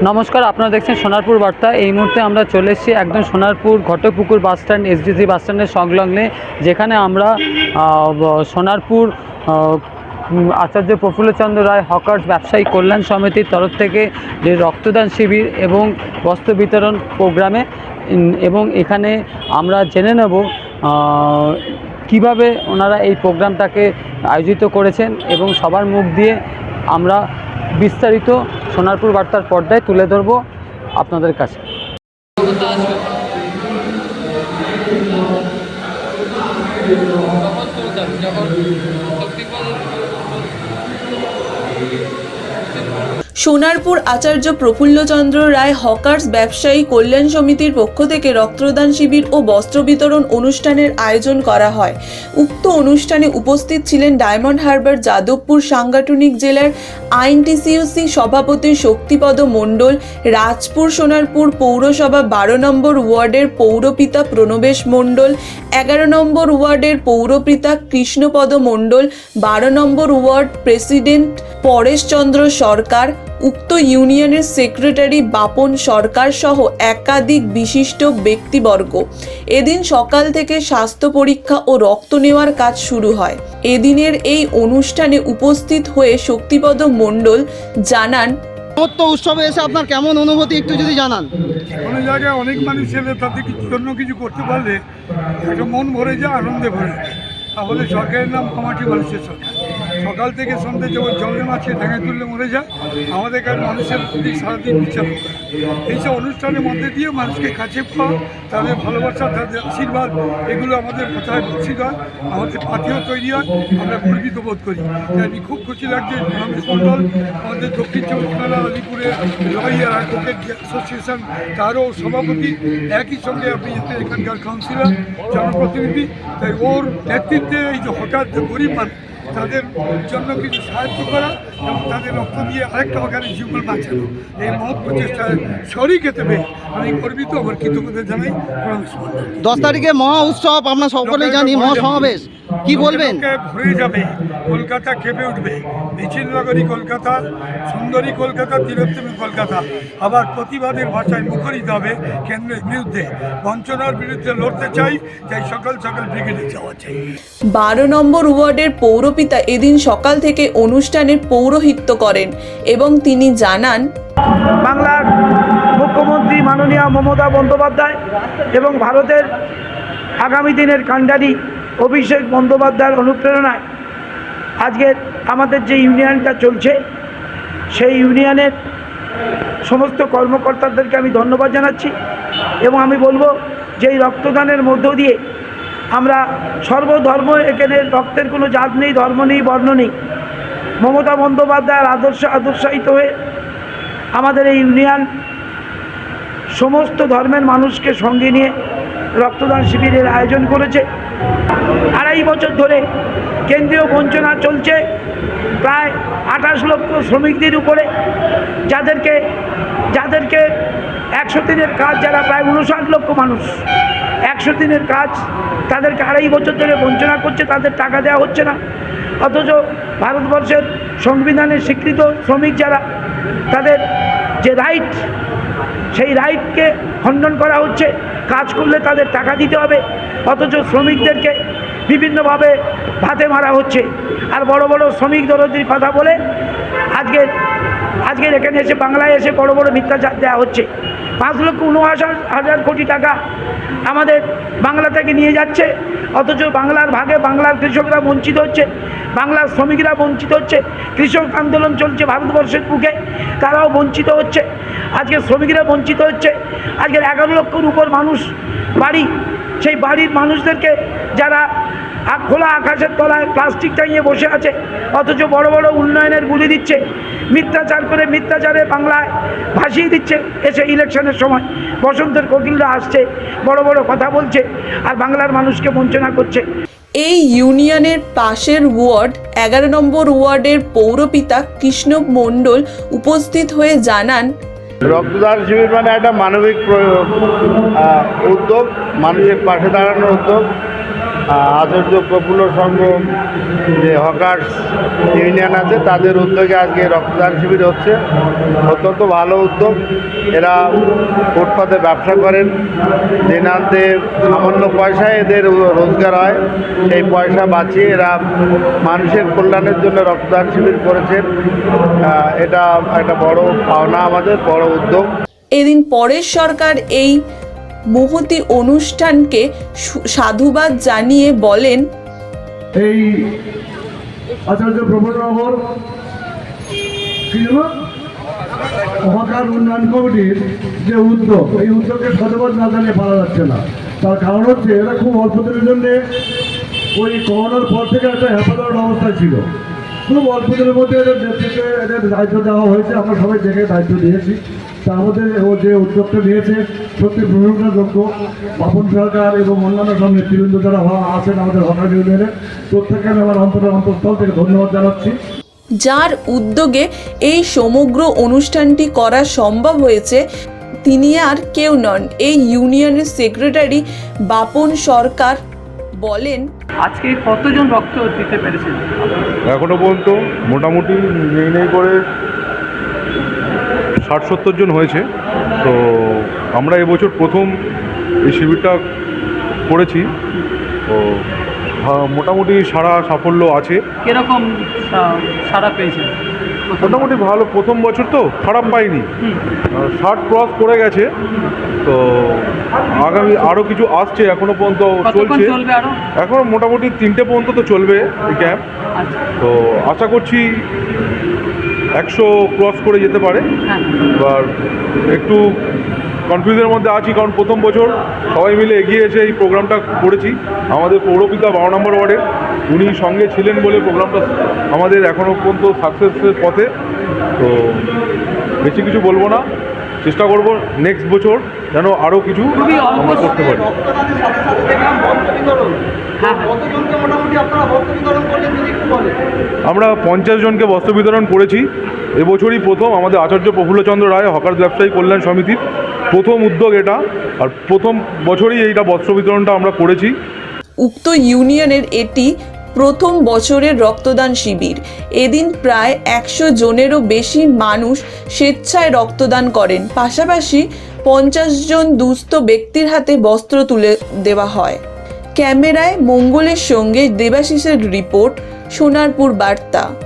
নমস্কার, আপনারা দেখছেন সোনারপুর বার্তা। এই মুহূর্তে আমরা চলে এসেছি একদম Sonarpur Ghatakpukur bus stand, SDC bus স্ট্যান্ডের সংলগ্নে, যেখানে আমরা সোনারপুর আচার্য প্রফুল্লচন্দ্র রায় হকার্স ব্যবসায়ী কল্যাণ সমিতির তরফ থেকে যে রক্তদান শিবির এবং বস্ত্র বিতরণ প্রোগ্রামে, এবং এখানে আমরা জেনে নেব কিভাবে ওনারা এই প্রোগ্রামটাকে আয়োজিত করেছেন এবং সবার মুখ দিয়ে আমরা বিস্তারিত সোনারপুর বার্তার পর্দায় তুলে ধরব আপনাদের কাছে। সোনারপুর আচার্য প্রফুল্লচন্দ্র রায় হকার্স ব্যবসায়ী কল্যাণ সমিতির পক্ষ থেকে রক্তদান শিবির ও বস্ত্র বিতরণ অনুষ্ঠানের আয়োজন করা হয়। উক্ত অনুষ্ঠানে উপস্থিত ছিলেন ডায়মন্ড হারবার যাদবপুর সাংগঠনিক জেলার আইএনটিসিউসি সভাপতি শক্তিপদ মণ্ডল, রাজপুর সোনারপুর পৌরসভা 12 নম্বর ওয়ার্ডের পৌরপিতা প্রণবেশ মণ্ডল, 11 নম্বর ওয়ার্ডের পৌরপিতা কৃষ্ণপদ মণ্ডল, 12 নম্বর ওয়ার্ড প্রেসিডেন্ট পরেশচন্দ্র সরকার, উক্ত ইউনিয়নের সেক্রেটারি বাপন সরকার সহ একাধিক বিশিষ্ট ব্যক্তিবর্গ। এদিন সকাল থেকে স্বাস্থ্য পরীক্ষা ও রক্ত নেওয়ার কাজ শুরু হয়। এদিনের এই অনুষ্ঠানে উপস্থিত হয়ে শক্তিপদ মণ্ডল জানান, উৎসবে এসে আপনার কেমন অনুভূতি একটু যদি জানান। কোনো জায়গায় অনেক মানুষ এলে তাতে জন্য কিছু করতে পারলে একটা মন ভরে যায়, আনন্দে ভরে যায়। আমাদের সরকারের নাম কমাটি মানুষের সরকার। সকাল থেকে সন্ধ্যে যেমন জলের মাছে ঢেঙে তুললে মরে যায়, আমাদের কাছে মানুষের প্রতি সারাদিন বিচার করে। এইসব অনুষ্ঠানের মধ্যে দিয়ে মানুষকে কাছে পাওয়া, তাদের ভালোবাসা, তাদের আশীর্বাদ, এগুলো আমাদের কোথায় বঞ্চিত হয়, আমাদের পাথেও তৈরি হয়, আমরা গর্বিত বোধ করি। আমি খুব খুশি লাগছে রমেশ মণ্ডল, আমাদের দক্ষিণ চব্বিশ পরগনা আলিপুরের লয়ার অ্যাডভোকেট অ্যাসোসিয়েশন তারও সভাপতি, একই সঙ্গে আপনি এখানকার কাউন্সিলর, জনপ্রতিনিধি। তাই ওর নেতৃত্বে এই যে হঠাৎ গরিব মানুষ, তাদের জন্য কিছু সাহায্য করা এবং তাদের রক্ত দিয়ে আরেকটা হকারের জীবন বাঁচানো, এই মহৎ প্রচেষ্টায় শরিক হতে পেরে আমি গর্বিত, আমার কৃতজ্ঞতা জানাই। 10 তারিখে মহা উৎসব, আমরা সকলেই জানি, মহাসমাবেশ, কি বলবেন? ভরে যাবে, কলকাতা কেঁপে উঠবে। মিছিল নগরী কলকাতা, সুন্দরী কলকাতা, তিলোত্তমী কলকাতা। আবার প্রতিবাদের ভাষায় মুখরিত হবে কেন্দ্রের বিরুদ্ধে, বঞ্চনার বিরুদ্ধে লড়তে চাই, তাই সকাল সকাল ব্রিগেডে যাওয়া চাই। 12 নম্বর ওয়ার্ডের পৌরপিতা এদিন সকাল থেকে অনুষ্ঠানের পৌরোহিত্য করেন এবং তিনি জানান, বাংলার মুখ্যমন্ত্রী মাননীয় মমতা বন্দ্যোপাধ্যায় এবং ভারতের আগামী দিনের কাণ্ডারি অভিষেক বন্দ্যোপাধ্যায়ের অনুপ্রেরণায় আজকের আমাদের যে ইউনিয়নটা চলছে, সেই ইউনিয়নের সমস্ত কর্মকর্তাদেরকে আমি ধন্যবাদ জানাচ্ছি এবং আমি বলবো যে এই রক্তদানের মধ্য দিয়ে আমরা সর্বধর্ম, এখানে রক্তের কোনো জাত নেই, ধর্ম নেই, বর্ণ নেই, মমতা বন্দ্যোপাধ্যায়ের আদর্শায়িত হয়ে আমাদের এই ইউনিয়ন সমস্ত ধর্মের মানুষকে সঙ্গে নিয়ে রক্তদান শিবিরের আয়োজন করেছে। 2.5 বছর ধরে কেন্দ্রীয় বঞ্চনা চলছে প্রায় 28 লক্ষ শ্রমিকদের উপরে, যাদেরকে 100 দিনের কাজ, যারা প্রায় 59 লক্ষ মানুষ, 100 দিনের কাজ তাদেরকে 2.5 বছর ধরে বঞ্চনা করছে, তাদের টাকা দেওয়া হচ্ছে না। অথচ ভারতবর্ষের সংবিধানের স্বীকৃত শ্রমিক যারা, তাদের যে রাইট, সেই রাইটকে খণ্ডন করা হচ্ছে। কাজ করলে তাদের টাকা দিতে হবে, অথচ শ্রমিকদেরকে বিভিন্নভাবে ভাতে মারা হচ্ছে। আর বড় বড় শ্রমিক দরদির কথা বলে আজকের এখানে এসে, বাংলায় এসে বড় বড় মিথ্যাচার দেওয়া হচ্ছে। 5,59,000 কোটি টাকা আমাদের বাংলা থেকে নিয়ে যাচ্ছে, অথচ বাংলার ভাগে বাংলার কৃষকরা বঞ্চিত হচ্ছে, বাংলার শ্রমিকরা বঞ্চিত হচ্ছে। কৃষক আন্দোলন চলছে ভারতবর্ষের বুকে, তারাও বঞ্চিত হচ্ছে। আজকে শ্রমিকরা বঞ্চিত হচ্ছে। আজকের 11 লক্ষর উপর মানুষ বাড়ি, সেই বাড়ির মানুষদেরকে যারা খোলা আকাশের তলায় প্লাস্টিক টাঙিয়ে বসে আছে, অথচ বড় বড় উন্নয়নের বুলি দিচ্ছে, মিথ্যাচার করে মিথ্যাচারে বাংলায় ভাসিয়ে দিচ্ছে। এসে ইলেকশনের সময় বসন্তের কোকিলরা আসছে, বড় বড় কথা বলছে, আর বাংলার মানুষকে বঞ্চনা করছে। এই ইউনিয়নের পাশের ওয়ার্ড 11 নম্বর ওয়ার্ডের পৌরপিতা কৃষ্ণ মণ্ডল উপস্থিত হয়ে জানান, রক্তদান শিবির মানে একটা মানবিক উদ্যোগ, মানুষের পাশে দাঁড়ানোর উদ্যোগ। আচার্য প্রফুল্ল সংঘ যে হকার্স ইউনিয়ন আছে তাদের উদ্যোগে আজকে রক্তদান শিবির হচ্ছে। অত্যন্ত ভালো উদ্যোগ। এরা ফুটপাতে ব্যবসা করেন, দিনান্তে সামান্য পয়সায় এদের রোজগার হয়, সেই পয়সা বাঁচিয়ে এরা মানুষের কল্যাণের জন্য রক্তদান শিবির করেছেন। এটা একটা বড় পাওনা, আমাদের বড় উদ্যোগ। এদিন পরেশ সরকার এই মহতি অনুষ্ঠানকে সাধুবাদ জানিয়ে বলেন, এই আচার্য প্রফুল্লনগর হকার উন্নয়ন কমিটির যে উদ্যোগ, এই উদ্যোগকে সাধুবাদ না জানিয়ে পারা যাচ্ছে না। তার কারণ হচ্ছে এরা খুব অল্প দিনের জন্যে ওই করোনার পর থেকে একটা হেফাজতের অবস্থায় ছিল। খুব অল্প দিনের মধ্যে এদের নেতৃত্বে এদের দায়িত্ব দেওয়া হয়েছে, আমরা সবাই দেখে দায়িত্ব দিয়েছি। তা আমাদের ও যে উদ্যোগটা নিয়েছে সত্যি প্রশংসাযোগ্য। বাপন সরকার এবং অন্যান্য সব নেতৃবৃন্দ যারা আছেন আমাদের হকার ইউনিয়নে, প্রত্যেককে আমি আমার অন্তঃস্থল থেকে ধন্যবাদ জানাচ্ছি। যার উদ্যোগে এই সমগ্র অনুষ্ঠানটি করা সম্ভব হয়েছে তিনি আর কেউ নন, এই ইউনিয়নের সেক্রেটারি বাপন সরকার বলেন, আজকে কতজন রক্ত দিতে পেরেছেন? এখনো পর্যন্ত মোটামুটি নেই করে 60-70 জন হয়েছে। তো আমরা এবছর প্রথম এই শিবিরটা করেছি, তো মোটামুটি সাফল্য আছে। কিরকম সাড়া পেয়েছেন? মোটামুটি ভালো, প্রথম বছর তো খারাপ পাইনি, 60 ক্রস করে গেছে। তো আগামী আরও কিছু আসছে, এখনো পর্যন্ত চলছে। এখনো মোটামুটি 3টে পর্যন্ত তো চলবে এই ক্যাম্প। তো আশা করছি 100 ক্রস করে যেতে পারে। এবার একটু কনফিউজের মধ্যে আছি, কারণ প্রথম বছর সবাই মিলে এগিয়ে এসে এই প্রোগ্রামটা করেছি। আমাদের পৌরপিতা 12 নম্বর ওয়ার্ডের উনি সঙ্গে ছিলেন বলে প্রোগ্রামটা আমাদের এখনও পর্যন্ত সাকসেসের পথে। তো বেশি কিছু বলবো না, চেষ্টা করব নেক্সট বছর যেন আরও কিছু আমরা করতে পারি। আমরা 50 জনকে বস্ত্র বিতরণ করেছি। এবছরই প্রথম আমাদের আচার্য প্রফুল্লচন্দ্র রায় হকার ব্যবসায়ী কল্যাণ সমিতির প্রথম উদ্যোগ এটা, আর প্রথম বছরই এইটা বস্ত্র বিতরণটা আমরা করেছি। উক্ত ইউনিয়নের এটি প্রথম বছরের রক্তদান শিবির। এদিন প্রায় 100 জনেরও বেশি মানুষ স্বেচ্ছায় রক্তদান করেন। পাশাপাশি 50 জন দুস্থ ব্যক্তির হাতে বস্ত্র তুলে দেওয়া হয়। ক্যামেরায় মঙ্গলের সঙ্গে দেবাশিসের রিপোর্ট, সোনারপুর বার্তা।